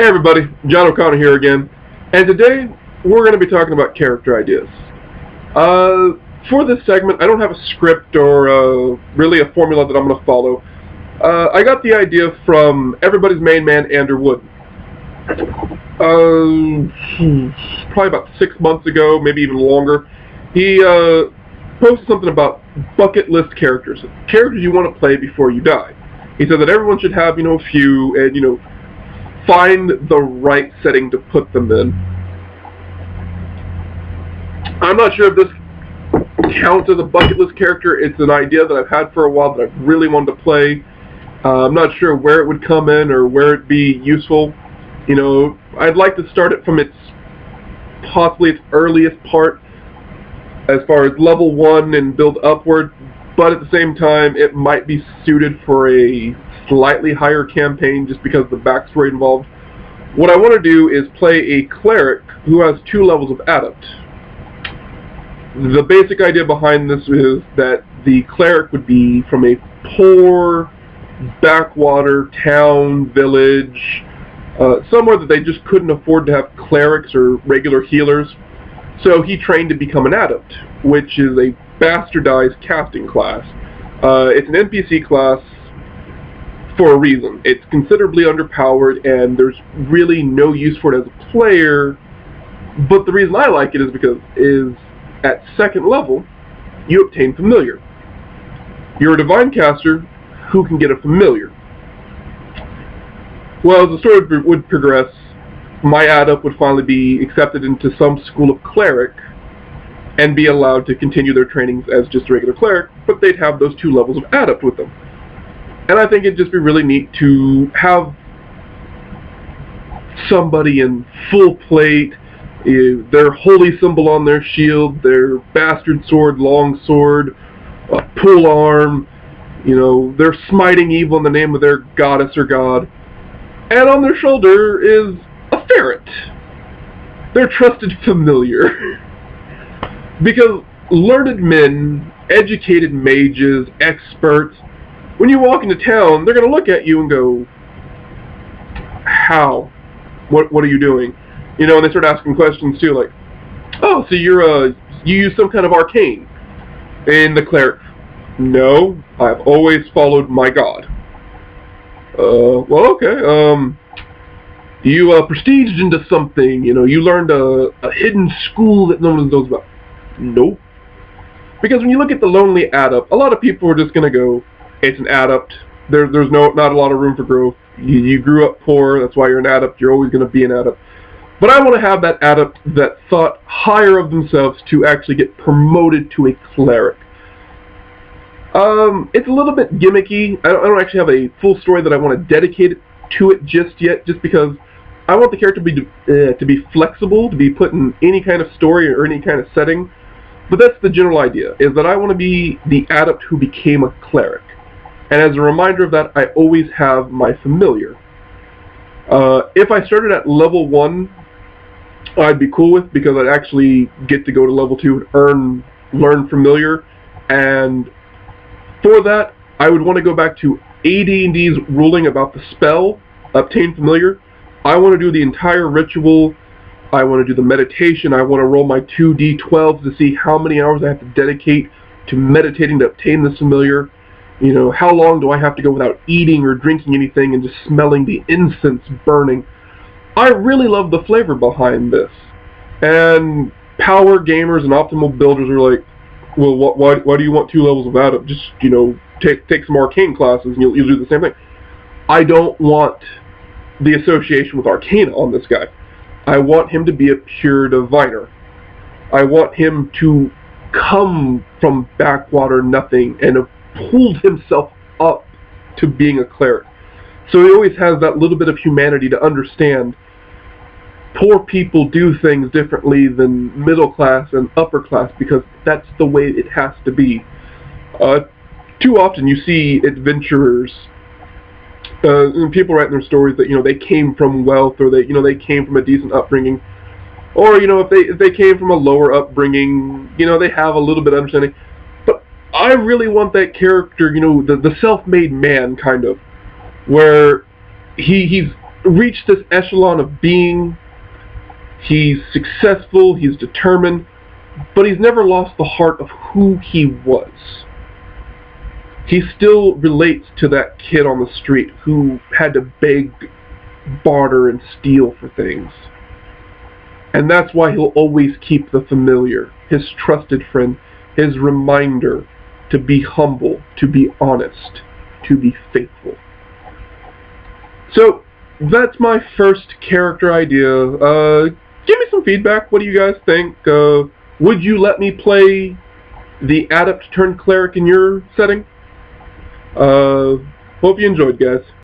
Hey everybody, John O'Connor here again, and today we're going to be talking about character ideas. For this segment, I don't have a script or really a formula that I'm going to follow. I got the idea from everybody's main man, Andrew Wood. Probably about 6 months ago, maybe even longer. He posted something about bucket list characters you want to play before you die. He said that everyone should have, a few, and, find the right setting to put them in. I'm not sure if this counts as a bucket list character. It's an idea that I've had for a while that I've really wanted to play. I'm not sure where it would come in or where it'd be useful. I'd like to start it from possibly its earliest part, as far as level 1 and build upward, but at the same time it might be suited for a slightly higher campaign just because of the backstory involved. What I want to do is play a cleric who has 2 levels of adept. The basic idea behind this is that the cleric would be from a poor backwater town, village, somewhere that they just couldn't afford to have clerics or regular healers. So he trained to become an adept, which is a bastardized casting class. It's an NPC class for a reason. It's considerably underpowered, and there's really no use for it as a player. But the reason I like it is because at 2nd level, you obtain familiar. You're a divine caster who can get a familiar. Well, as the story would progress, my adept would finally be accepted into some school of cleric and be allowed to continue their trainings as just a regular cleric, but they'd have those 2 levels of adept with them. And I think it'd just be really neat to have somebody in full plate, their holy symbol on their shield, their bastard sword, long sword, pull arm, they're smiting evil in the name of their goddess or god. And on their shoulder is a ferret, their trusted familiar. Because learned men, educated mages, experts, when you walk into town, they're going to look at you and go, how? What are you doing? And they start asking questions too, like, oh, so you use some kind of arcane. And the cleric, no, I've always followed my god. Well, okay, you prestiged into something, you learned a hidden school that no one knows about. Nope. Because when you look at the lonely adept, a lot of people are just going to go, it's an adept. There's not a lot of room for growth. You grew up poor, that's why you're an adept. You're always going to be an adept. But I want to have that adept that thought higher of themselves to actually get promoted to a cleric. It's a little bit gimmicky. I don't actually have a full story that I want to dedicate to it just yet, just because I want the character to be flexible, to be put in any kind of story or any kind of setting. But that's the general idea, is that I want to be the adept who became a cleric. And as a reminder of that, I always have my familiar. If I started at level 1, I'd be cool with, because I'd actually get to go to level 2 and learn familiar. And for that, I would want to go back to AD&D's ruling about the spell, obtain familiar. I want to do the entire ritual. I want to do the meditation. I want to roll my 2d12s to see how many hours I have to dedicate to meditating to obtain this familiar. How long do I have to go without eating or drinking anything and just smelling the incense burning? I really love the flavor behind this. And power gamers and optimal builders are like, well, why do you want 2 levels of adept? Just, take some arcane classes and you'll do the same thing. I don't want the association with arcana on this guy. I want him to be a pure diviner. I want him to come from backwater nothing and have pulled himself up to being a cleric. So he always has that little bit of humanity to understand poor people do things differently than middle class and upper class, because that's the way it has to be. Too often you see adventurers, people writing their stories that they came from wealth, or they came from a decent upbringing, or if they came from a lower upbringing, they have a little bit of understanding. But I really want that character, the self-made man kind of, where he's reached this echelon of being. He's successful, he's determined, but he's never lost the heart of who he was. He still relates to that kid on the street who had to beg, barter, and steal for things. And that's why he'll always keep the familiar, his trusted friend, his reminder to be humble, to be honest, to be faithful. So, that's my first character idea. Give me some feedback. What do you guys think? Would you let me play the Adept turned Cleric in your setting? Hope you enjoyed, guys.